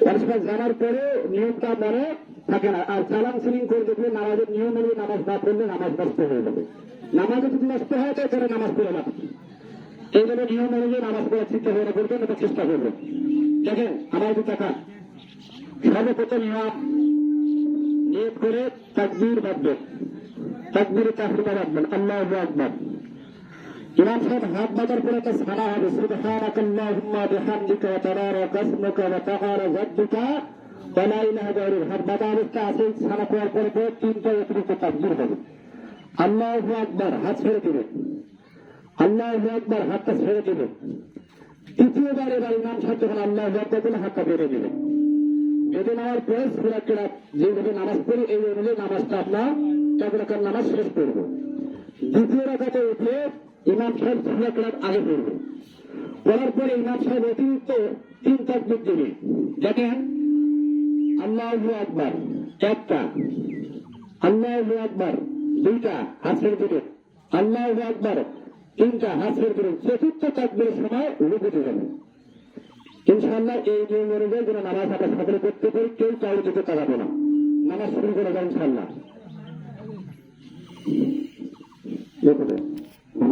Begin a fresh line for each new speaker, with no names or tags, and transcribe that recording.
পরস্পর জানার পরে নিয়মটা মনে থাকে না। আর সালাম সিলিং করে দেখলে নামাজের নিয়ম অনুযায়ী নামাজ না পড়লে নামাজ নষ্ট হয়ে যাবে। নামাজ যদি নষ্ট হয় তো এখানে নামাজ পড়ে না। এই জন্য নিয়ম অনুযায়ী নামাজ পড়ার চিন্তা ভাবনা করবেন এবং চেষ্টা করবেন। দেখেন আমার দু টাকা সর্বপ্রথম ইমাম নিয়ত করে তাকবীর বাঁধবেন, তাকবীরে চাকরিটা বাঁধবেন, আল্লাহু আকবার। ইমাম সাহেব হাত বাঁধার পরে একটা সানা হবে, সুবহানাকাল্লাহুম্মা বিহামদিকা ওয়া তাবারাকা ইসমুকা ওয়া তাআলা জাদ্দুকা ওয়া লা ইলাহা গায়রুক। হাত বাঁধা অবস্থা আছে, সানা করার পরে তিনটা অতিরিক্ত তাকবীর হবে। আল্লাহু আকবার, হাত ছেড়ে দিবেন, আল্লাহু আকবার, হাতটা ছেড়ে দিবেন। তৃতীয়বার এবার ইমাম সাহেব যখন আল্লাহু আকবার বলে হাতটা বেঁধে দিবেন। বেঁধে নেওয়ার পরে সূরা কিরাত যেভাবে নামাজ পড়ি এই অনুযায়ী নামাজটা আমরা 4 রাকাত নামাজ শেষ করব। দ্বিতীয় রাকাতে উঠে ইমাম সাহেব সূরা কিরাত আগে পড়বে, পড়ার পরে ইমাম সাহেব অতিরিক্ত 3 তাকবীর দিবেন। দেখেন আল্লাহু আকবার একটা, আল্লাহু আকবার দুইটা, হাত ছেড়ে দিবেন, আল্লাহু আকবার তিনটা, হাত ছেড়ে দিবেন। চতুর্থ তাকবীরের সময় রুকুতে যাবেন। ইনশাআল্লাহ এই নিয়ম অনুযায়ী যেন নামাজ আমরা সকলে করতে পারি, কেউ চাউল দিতে তাকাবো না। নামাজ শুরু করে যান ইনশাআল্লাহ।